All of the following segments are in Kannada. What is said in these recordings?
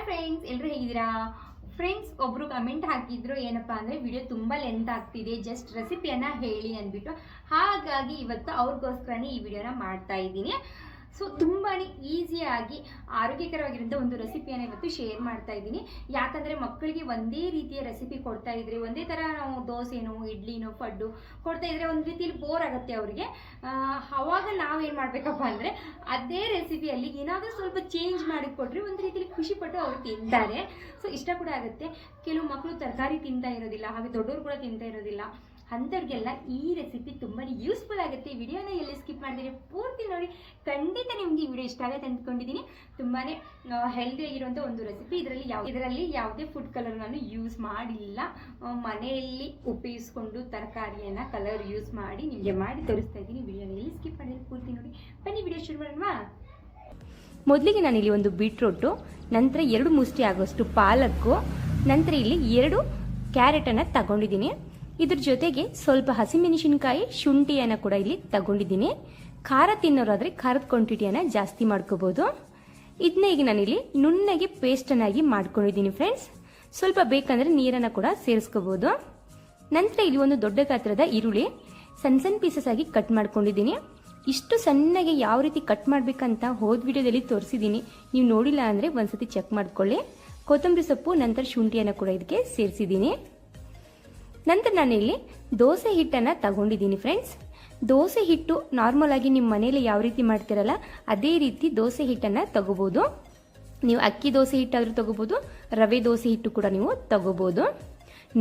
ಫ್ರೆಂಡ್ಸ್, ಎಲ್ಲರೂ ಹೇಗಿದ್ದೀರಾ? ಫ್ರೆಂಡ್ಸ್, ಒಬ್ರು ಕಮೆಂಟ್ ಹಾಕಿದ್ರು ಏನಪ್ಪಾ ಅಂದ್ರೆ ವಿಡಿಯೋ ತುಂಬಾ ಲೆಂತ್ ಆಗ್ತಿದೆ, ಜಸ್ಟ್ ರೆಸಿಪಿಯನ್ನ ಹೇಳಿ ಅಂದ್ಬಿಟ್ಟು. ಹಾಗಾಗಿ ಇವತ್ತು ಅವ್ರಿಗೋಸ್ಕರನೇ ಈ ವಿಡಿಯೋನ ಮಾಡ್ತಾ ಇದ್ದೀನಿ. ಸೊ ತುಂಬಾ ಈಸಿಯಾಗಿ ಆರೋಗ್ಯಕರವಾಗಿರೋಂಥ ಒಂದು ರೆಸಿಪಿಯನ್ನು ಇವತ್ತು ಶೇರ್ ಮಾಡ್ತಾ ಇದ್ದೀನಿ. ಯಾಕಂದರೆ ಮಕ್ಕಳಿಗೆ ಒಂದೇ ರೀತಿಯ ರೆಸಿಪಿ ಕೊಡ್ತಾ ಇದ್ರೆ, ಒಂದೇ ಥರ ನಾವು ದೋಸೆನೋ ಇಡ್ಲಿನೋ ಪಡ್ಡು ಕೊಡ್ತಾ ಇದ್ರೆ ಒಂದು ರೀತಿಯಲ್ಲಿ ಬೋರ್ ಆಗುತ್ತೆ ಅವರಿಗೆ. ಅವಾಗ ನಾವೇನು ಮಾಡಬೇಕಪ್ಪ ಅಂದರೆ ಅದೇ ರೆಸಿಪಿಯಲ್ಲಿ ಏನಾದರೂ ಸ್ವಲ್ಪ ಚೇಂಜ್ ಮಾಡಿ ಕೊಟ್ಟರೆ ಒಂದು ರೀತಿಯಲ್ಲಿ ಖುಷಿಪಟ್ಟು ಅವರು ತಿಂತಾರೆ. ಸೊ ಇಷ್ಟ ಕೂಡ ಆಗುತ್ತೆ. ಕೆಲವು ಮಕ್ಕಳು ತರಕಾರಿ ತಿಂತಾ ಇರೋದಿಲ್ಲ, ಹಾಗೆ ದೊಡ್ಡವರು ಕೂಡ ತಿಂತಾ ಇರೋದಿಲ್ಲ. ಅಂಥವ್ರಿಗೆಲ್ಲ ಈ ರೆಸಿಪಿ ತುಂಬಾ ಯೂಸ್ಫುಲ್ ಆಗುತ್ತೆ. ವಿಡಿಯೋನ ಎಲ್ಲಿ ಸ್ಕಿಪ್ ಮಾಡಿದ್ರೆ ಪೂರ್ತಿ ನೋಡಿ. ಖಂಡಿತ ನಿಮಗೆ ಈ ವಿಡಿಯೋ ಇಷ್ಟ ಆಗುತ್ತೆ ಅಂದ್ಕೊಂಡಿದ್ದೀನಿ. ತುಂಬಾ ಹೆಲ್ದಿ ಆಗಿರುವಂಥ ಒಂದು ರೆಸಿಪಿ. ಇದರಲ್ಲಿ ಯಾವುದೇ ಫುಡ್ ಕಲರ್ ನಾನು ಯೂಸ್ ಮಾಡಿಲ್ಲ. ಮನೆಯಲ್ಲಿ ಉಪಯೋಗಿಸ್ಕೊಂಡು ತರಕಾರಿಯನ್ನು ಕಲರ್ ಯೂಸ್ ಮಾಡಿ ನಿಮಗೆ ಮಾಡಿ ತೋರಿಸ್ತಾ ಇದ್ದೀನಿ. ವಿಡಿಯೋನ ಎಲ್ಲಿ ಸ್ಕಿಪ್ ಮಾಡಿದ್ರೆ ಪೂರ್ತಿ ನೋಡಿ. ಬನ್ನಿ ವಿಡಿಯೋ ಶುರು ಮಾಡೋಣ. ಮೊದಲಿಗೆ ನಾನಿಲ್ಲಿ ಒಂದು ಬೀಟ್ರೂಟು, ನಂತರ 2 ಮುಷ್ಟಿ ಆಗೋಷ್ಟು ಪಾಲಕ್ಕು, ನಂತರ ಇಲ್ಲಿ 2 ಕ್ಯಾರೆಟನ್ನು ತಗೊಂಡಿದ್ದೀನಿ. ಇದ್ರ ಜೊತೆಗೆ ಸ್ವಲ್ಪ ಹಸಿಮೆಣಸಿನಕಾಯಿ, ಶುಂಠಿಯನ್ನು ಕೂಡ ಇಲ್ಲಿ ತಗೊಂಡಿದ್ದೀನಿ. ಖಾರ ತಿನ್ನೋರಾದ್ರೆ ಖಾರದ ಕ್ವಾಂಟಿಟಿಯನ್ನು ಜಾಸ್ತಿ ಮಾಡ್ಕೋಬಹುದು. ಇದನ್ನ ಈಗ ನಾನಿಲ್ಲಿ ನುಣ್ಣಗೆ ಪೇಸ್ಟನ್ನಾಗಿ ಮಾಡ್ಕೊಂಡಿದ್ದೀನಿ ಫ್ರೆಂಡ್ಸ್. ಸ್ವಲ್ಪ ಬೇಕಂದ್ರೆ ನೀರನ್ನು ಕೂಡ ಸೇರಿಸ್ಕೋಬಹುದು. ನಂತರ ಇಲ್ಲಿ ಒಂದು ದೊಡ್ಡ ಗಾತ್ರದ ಈರುಳ್ಳಿ ಸಣ್ಣ ಸಣ್ಣ ಪೀಸಸ್ ಆಗಿ ಕಟ್ ಮಾಡ್ಕೊಂಡಿದ್ದೀನಿ. ಇಷ್ಟು ಸಣ್ಣಗೆ ಯಾವ ರೀತಿ ಕಟ್ ಮಾಡ್ಬೇಕಂತ ಹೋದ ವಿಡಿಯೋದಲ್ಲಿ ತೋರಿಸಿದ್ದೀನಿ. ನೀವು ನೋಡಿಲ್ಲ ಅಂದರೆ ಒಂದ್ಸತಿ ಚೆಕ್ ಮಾಡ್ಕೊಳ್ಳಿ. ಕೊತ್ತಂಬರಿ ಸೊಪ್ಪು, ನಂತರ ಶುಂಠಿಯನ್ನು ಕೂಡ ಇದಕ್ಕೆ ಸೇರಿಸಿದ್ದೀನಿ. ನಂತರ ನಾನಿಲ್ಲಿ ದೋಸೆ ಹಿಟ್ಟನ್ನು ತಗೊಂಡಿದ್ದೀನಿ ಫ್ರೆಂಡ್ಸ್. ದೋಸೆ ಹಿಟ್ಟು ನಾರ್ಮಲ್ ಆಗಿ ನಿಮ್ಮ ಮನೇಲಿ ಯಾವ ರೀತಿ ಮಾಡ್ತಿರಲ್ಲ ಅದೇ ರೀತಿ ದೋಸೆ ಹಿಟ್ಟನ್ನು ತಗೋಬಹುದು. ನೀವು ಅಕ್ಕಿ ದೋಸೆ ಹಿಟ್ಟಾದರೂ ತಗೋಬಹುದು, ರವೆ ದೋಸೆ ಹಿಟ್ಟು ಕೂಡ ನೀವು ತಗೋಬಹುದು.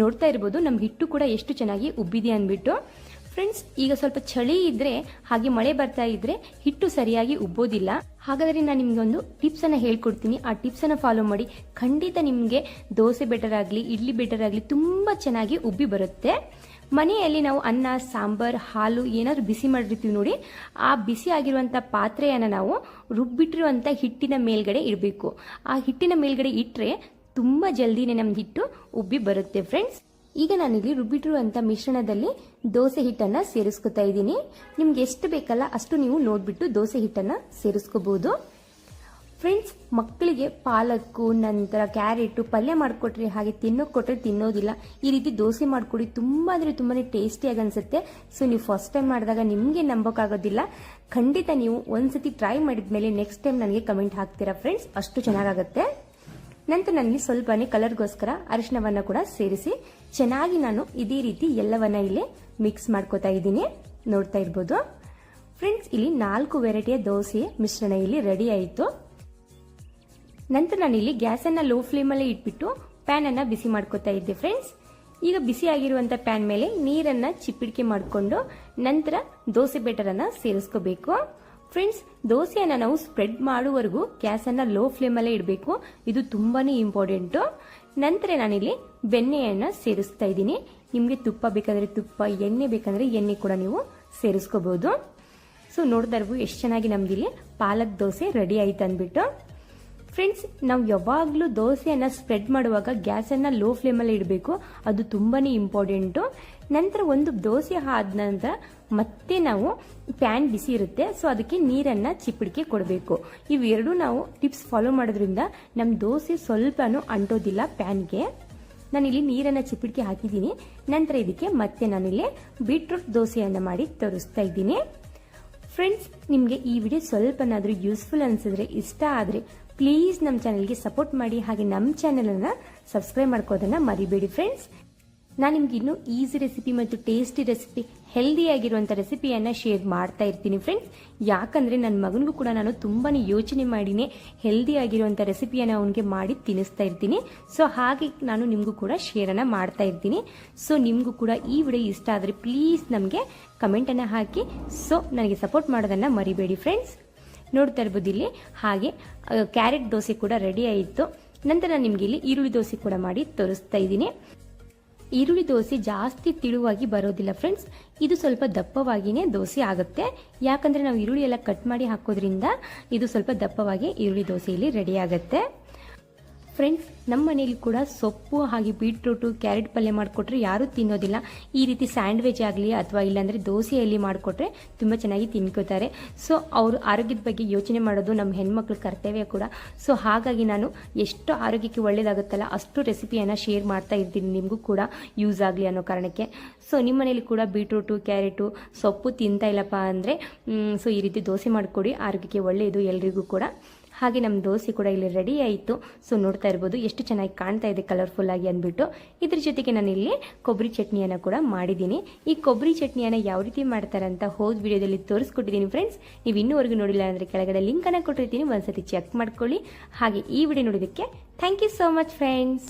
ನೋಡ್ತಾ ಇರ್ಬೋದು ನಮ್ಮ ಹಿಟ್ಟು ಕೂಡ ಎಷ್ಟು ಚೆನ್ನಾಗಿ ಉಬ್ಬಿದೆ ಅಂದ್ಬಿಟ್ಟು. ಫ್ರೆಂಡ್ಸ್, ಈಗ ಸ್ವಲ್ಪ ಚಳಿ ಇದ್ರೆ ಹಾಗೆ ಮಳೆ ಬರ್ತಾ ಇದ್ರೆ ಹಿಟ್ಟು ಸರಿಯಾಗಿ ಉಬ್ಬೋದಿಲ್ಲ. ಹಾಗಾದ್ರೆ ನಾನು ನಿಮ್ಗೆ ಒಂದು ಟಿಪ್ಸ್ ಅನ್ನ ಹೇಳ್ಕೊಡ್ತೀನಿ. ಆ ಟಿಪ್ಸ್ ಅನ್ನ ಫಾಲೋ ಮಾಡಿ. ಖಂಡಿತ ನಿಮ್ಗೆ ದೋಸೆ ಬೆಟರ್ ಆಗಲಿ, ಇಡ್ಲಿ ಬೆಟರ್ ಆಗಲಿ, ತುಂಬಾ ಚೆನ್ನಾಗಿ ಉಬ್ಬಿ ಬರುತ್ತೆ. ಮನೆಯಲ್ಲಿ ನಾವು ಅನ್ನ, ಸಾಂಬಾರ್, ಹಾಲು ಏನಾದ್ರು ಬಿಸಿ ಮಾಡಿರ್ತೀವಿ ನೋಡಿ, ಆ ಬಿಸಿ ಆಗಿರುವಂತ ಪಾತ್ರೆಯನ್ನ ನಾವು ರುಬ್ಬಿಟ್ಟಿರುವಂತ ಹಿಟ್ಟಿನ ಮೇಲ್ಗಡೆ ಇಡಬೇಕು. ಆ ಹಿಟ್ಟಿನ ಮೇಲ್ಗಡೆ ಇಟ್ರೆ ತುಂಬಾ ಜಲ್ದಿನೇ ನಮ್ದು ಹಿಟ್ಟು ಉಬ್ಬಿ ಬರುತ್ತೆ ಫ್ರೆಂಡ್ಸ್. ಈಗ ನಾನಿಲ್ಲಿ ರುಬ್ಬಿಟ್ಟಿರುವಂಥ ಮಿಶ್ರಣದಲ್ಲಿ ದೋಸೆ ಹಿಟ್ಟನ್ನು ಸೇರಿಸ್ಕೊತಾ ಇದ್ದೀನಿ. ನಿಮ್ಗೆ ಎಷ್ಟು ಬೇಕಲ್ಲ ಅಷ್ಟು ನೀವು ನೋಡ್ಬಿಟ್ಟು ದೋಸೆ ಹಿಟ್ಟನ್ನು ಸೇರಿಸ್ಕೋಬಹುದು. ಫ್ರೆಂಡ್ಸ್, ಮಕ್ಕಳಿಗೆ ಪಾಲಕ್ಕು, ನಂತರ ಕ್ಯಾರೆಟು ಪಲ್ಯ ಮಾಡಿಕೊಟ್ರೆ ಹಾಗೆ ತಿನ್ನೋಕೆ ಕೊಟ್ಟರೆ ತಿನ್ನೋದಿಲ್ಲ. ಈ ರೀತಿ ದೋಸೆ ಮಾಡಿಕೊಡಿ, ತುಂಬ ಅಂದರೆ ತುಂಬಾ ಟೇಸ್ಟಿಯಾಗಿ ಅನಿಸುತ್ತೆ. ಸೊ ನೀವು ಫಸ್ಟ್ ಟೈಮ್ ಮಾಡಿದಾಗ ನಿಮಗೆ ನಂಬೋಕ್ಕಾಗೋದಿಲ್ಲ. ಖಂಡಿತ ನೀವು ಒಂದ್ಸತಿ ಟ್ರೈ ಮಾಡಿದ್ಮೇಲೆ ನೆಕ್ಸ್ಟ್ ಟೈಮ್ ನನಗೆ ಕಮೆಂಟ್ ಹಾಕ್ತೀರಾ ಫ್ರೆಂಡ್ಸ್, ಅಷ್ಟು ಚೆನ್ನಾಗಾಗುತ್ತೆ. ನಂತರ ನನಗೆ ಸ್ವಲ್ಪನೇ ಕಲರ್ಗೋಸ್ಕರ ಅರಿಶಿನವನ್ನು ಕೂಡ ಸೇರಿಸಿ ಚೆನ್ನಾಗಿ ನಾನು ಇದೇ ರೀತಿ ಎಲ್ಲವನ್ನ ಇಲ್ಲಿ ಮಿಕ್ಸ್ ಮಾಡ್ಕೋತಾ ಇದ್ದೀನಿ. ನೋಡ್ತಾ ಇರ್ಬೋದು ಫ್ರೆಂಡ್ಸ್, ಇಲ್ಲಿ 4 ವೆರೈಟಿಯ ದೋಸೆ ಮಿಶ್ರಣ ಇಲ್ಲಿ ರೆಡಿ ಆಯಿತು. ನಂತರ ನಾನಿಲ್ಲಿ ಗ್ಯಾಸನ್ನು ಲೋ ಫ್ಲೇಮಲ್ಲೇ ಇಟ್ಬಿಟ್ಟು ಪ್ಯಾನನ್ನು ಬಿಸಿ ಮಾಡ್ಕೋತಾ ಇದ್ದೆ ಫ್ರೆಂಡ್ಸ್. ಈಗ ಬಿಸಿ ಆಗಿರುವಂಥ ಪ್ಯಾನ್ ಮೇಲೆ ನೀರನ್ನು ಚಿಪ್ಪಿಡಿಕೆ ಮಾಡಿಕೊಂಡು ನಂತರ ದೋಸೆ ಬೆಟರನ್ನು ಸೇರಿಸ್ಕೋಬೇಕು. ಫ್ರೆಂಡ್ಸ್, ದೋಸೆಯನ್ನು ನಾವು ಸ್ಪ್ರೆಡ್ ಮಾಡುವವರೆಗೂ ಗ್ಯಾಸನ್ನು ಲೋ ಫ್ಲೇಮಲ್ಲೇ ಇಡಬೇಕು. ಇದು ತುಂಬಾನೇ ಇಂಪಾರ್ಟೆಂಟು. ನಂತರ ನಾನಿಲ್ಲಿ ಬೆಣ್ಣೆಯನ್ನು ಸೇರಿಸ್ತಾ ಇದ್ದೀನಿ. ನಿಮಗೆ ತುಪ್ಪ ಬೇಕಂದ್ರೆ ತುಪ್ಪ, ಎಣ್ಣೆ ಬೇಕಂದ್ರೆ ಎಣ್ಣೆ ಕೂಡ ನೀವು ಸೇರಿಸ್ಕೋಬಹುದು. ಸೊ ನೋಡ್ತಾ ಇರ್ಬೋದು ಎಷ್ಟು ಚೆನ್ನಾಗಿ ನಮ್ದಿಲ್ಲಿ ಪಾಲಕ್ ದೋಸೆ ರೆಡಿ ಆಯ್ತು ಅಂದ್ಬಿಟ್ಟು. ಫ್ರೆಂಡ್ಸ್, ನಾವು ಯಾವಾಗಲೂ ದೋಸೆಯನ್ನು ಸ್ಪ್ರೆಡ್ ಮಾಡುವಾಗ ಗ್ಯಾಸನ್ನು ಲೋ ಫ್ಲೇಮಲ್ಲೇ ಇಡಬೇಕು. ಅದು ತುಂಬಾನೇ ಇಂಪಾರ್ಟೆಂಟು. ನಂತರ ಒಂದು ದೋಸೆ ಆದ ನಂತರ ಮತ್ತೆ ನಾವು ಪ್ಯಾನ್ ಬಿಸಿ ಇರುತ್ತೆ, ಸೊ ಅದಕ್ಕೆ ನೀರನ್ನು ಚಿಪ್ಪಿಡಿಕೆ ಕೊಡಬೇಕು. ಇವೆರಡೂ ನಾವು ಟಿಪ್ಸ್ ಫಾಲೋ ಮಾಡೋದ್ರಿಂದ ನಮ್ಮ ದೋಸೆ ಸ್ವಲ್ಪನೂ ಅಂಟೋದಿಲ್ಲ ಪ್ಯಾನ್ಗೆ. ನಾನಿಲ್ಲಿ ನೀರನ್ನು ಚಿಪ್ಪಿಡಿಕೆ ಹಾಕಿದ್ದೀನಿ. ನಂತರ ಇದಕ್ಕೆ ಮತ್ತೆ ನಾನಿಲ್ಲಿ ಬೀಟ್ರೂಟ್ ದೋಸೆಯನ್ನು ಮಾಡಿ ತೋರಿಸ್ತಾ ಇದ್ದೀನಿ. ಫ್ರೆಂಡ್ಸ್, ನಿಮಗೆ ಈ ವಿಡಿಯೋ ಸ್ವಲ್ಪನಾದರೂ ಯೂಸ್ಫುಲ್ ಅನಿಸಿದ್ರೆ, ಇಷ್ಟ ಆದರೆ ಪ್ಲೀಸ್ ನಮ್ಮ ಚಾನೆಲ್ಗೆ ಸಪೋರ್ಟ್ ಮಾಡಿ. ಹಾಗೆ ನಮ್ಮ ಚಾನೆಲನ್ನು ಸಬ್ಸ್ಕ್ರೈಬ್ ಮಾಡ್ಕೋದನ್ನು ಮರಿಬೇಡಿ ಫ್ರೆಂಡ್ಸ್. ನಾನು ನಿಮ್ಗೆ ಇನ್ನೂ ಈಸಿ ರೆಸಿಪಿ ಮತ್ತು ಟೇಸ್ಟಿ ರೆಸಿಪಿ, ಹೆಲ್ದಿ ಆಗಿರುವಂಥ ರೆಸಿಪಿಯನ್ನು ಶೇರ್ ಮಾಡ್ತಾ ಇರ್ತೀನಿ ಫ್ರೆಂಡ್ಸ್. ಯಾಕಂದರೆ ನನ್ನ ಮಗನಿಗೂ ಕೂಡ ನಾನು ತುಂಬಾ ಯೋಚನೆ ಮಾಡಿನೇ ಹೆಲ್ದಿ ಆಗಿರುವಂಥ ರೆಸಿಪಿಯನ್ನು ಅವನಿಗೆ ಮಾಡಿ ತಿನ್ನಿಸ್ತಾ ಇರ್ತೀನಿ. ಸೊ ಹಾಗೆ ನಾನು ನಿಮಗೂ ಕೂಡ ಶೇರನ್ನು ಮಾಡ್ತಾ ಇರ್ತೀನಿ. ಸೊ ನಿಮಗೂ ಕೂಡ ಈ ವಿಡಿಯೋ ಇಷ್ಟ ಆದರೆ ಪ್ಲೀಸ್ ನಮಗೆ ಕಮೆಂಟನ್ನು ಹಾಕಿ. ಸೊ ನನಗೆ ಸಪೋರ್ಟ್ ಮಾಡೋದನ್ನು ಮರಿಬೇಡಿ ಫ್ರೆಂಡ್ಸ್. ನೋಡ್ತಾ ಇರ್ಬೋದು ಇಲ್ಲಿ ಹಾಗೆ ಕ್ಯಾರೆಟ್ ದೋಸೆ ಕೂಡ ರೆಡಿ ಆಯಿತು. ನಂತರ ನಿಮ್ಗೆ ಇಲ್ಲಿ ಈರುಳ್ಳಿ ದೋಸೆ ಕೂಡ ಮಾಡಿ ತೋರಿಸ್ತಾ ಇದ್ದೀನಿ. ಈರುಳ್ಳಿ ದೋಸೆ ಜಾಸ್ತಿ ತಿಳುವಾಗಿ ಬರೋದಿಲ್ಲ ಫ್ರೆಂಡ್ಸ್, ಇದು ಸ್ವಲ್ಪ ದಪ್ಪವಾಗಿಯೇ ದೋಸೆ ಆಗುತ್ತೆ. ಯಾಕಂದ್ರೆ ನಾವು ಈರುಳ್ಳಿ ಎಲ್ಲ ಕಟ್ ಮಾಡಿ ಹಾಕೋದ್ರಿಂದ ಇದು ಸ್ವಲ್ಪ ದಪ್ಪವಾಗಿ ಈರುಳ್ಳಿ ದೋಸೆ ಇಲ್ಲಿ ರೆಡಿ ಆಗುತ್ತೆ. ಫ್ರೆಂಡ್ಸ್, ನಮ್ಮ ಮನೇಲಿ ಕೂಡ ಸೊಪ್ಪು ಹಾಗೆ ಬೀಟ್ರೂಟು ಕ್ಯಾರೆಟ್ ಪಲ್ಯ ಮಾಡಿಕೊಟ್ರೆ ಯಾರೂ ತಿನ್ನೋದಿಲ್ಲ. ಈ ರೀತಿ ಸ್ಯಾಂಡ್ವಿಚ್ ಆಗಲಿ ಅಥವಾ ಇಲ್ಲಾಂದರೆ ದೋಸೆಯಲ್ಲಿ ಮಾಡಿಕೊಟ್ರೆ ತುಂಬ ಚೆನ್ನಾಗಿ ತಿನ್ಕೋತಾರೆ. ಸೊ ಅವರು ಆರೋಗ್ಯದ ಬಗ್ಗೆ ಯೋಚನೆ ಮಾಡೋದು ನಮ್ಮ ಹೆಣ್ಮಕ್ಳ ಕರ್ತವ್ಯ ಕೂಡ. ಸೊ ಹಾಗಾಗಿ ನಾನು ಎಷ್ಟು ಆರೋಗ್ಯಕ್ಕೆ ಒಳ್ಳೆಯದಾಗುತ್ತಲ್ಲ ಅಷ್ಟು ರೆಸಿಪಿಯನ್ನು ಶೇರ್ ಮಾಡ್ತಾ ಇರ್ತೀನಿ, ನಿಮಗೂ ಕೂಡ ಯೂಸ್ ಆಗಲಿ ಅನ್ನೋ ಕಾರಣಕ್ಕೆ. ಸೊ ನಿಮ್ಮ ಮನೇಲಿ ಕೂಡ ಬೀಟ್ರೂಟು ಕ್ಯಾರೆಟು ಸೊಪ್ಪು ತಿಂತಾ ಇಲ್ಲಪ್ಪ ಅಂದರೆ ಸೊ ಈ ರೀತಿ ದೋಸೆ ಮಾಡಿಕೊಡಿ, ಆರೋಗ್ಯಕ್ಕೆ ಒಳ್ಳೆಯದು ಎಲ್ರಿಗೂ ಕೂಡ. ಹಾಗೆ ನಮ್ಮ ದೋಸೆ ಕೂಡ ಇಲ್ಲಿ ರೆಡಿ ಆಯಿತು. ಸೊ ನೋಡ್ತಾ ಇರ್ಬೋದು ಎಷ್ಟು ಚೆನ್ನಾಗಿ ಕಾಣ್ತಾ ಇದೆ ಕಲರ್ಫುಲ್ಲಾಗಿ ಅಂದ್ಬಿಟ್ಟು. ಇದ್ರ ಜೊತೆಗೆ ನಾನು ಇಲ್ಲಿ ಕೊಬ್ಬರಿ ಚಟ್ನಿಯನ್ನು ಕೂಡ ಮಾಡಿದ್ದೀನಿ. ಈ ಕೊಬ್ಬರಿ ಚಟ್ನಿಯನ್ನು ಯಾವ ರೀತಿ ಮಾಡ್ತಾರೆ ಅಂತ ಹೋದ ವಿಡಿಯೋದಲ್ಲಿ ತೋರಿಸ್ಕೊಟ್ಟಿದ್ದೀನಿ ಫ್ರೆಂಡ್ಸ್. ನೀವು ಇನ್ನೂವರೆಗೂ ನೋಡಿಲ್ಲ ಅಂದರೆ ಕೆಳಗಡೆ ಲಿಂಕನ್ನು ಕೊಟ್ಟಿರ್ತೀನಿ, ಒಂದ್ಸತಿ ಚೆಕ್ ಮಾಡ್ಕೊಳ್ಳಿ. ಹಾಗೆ ಈ ವಿಡಿಯೋ ನೋಡೋದಕ್ಕೆ thank you so much friends.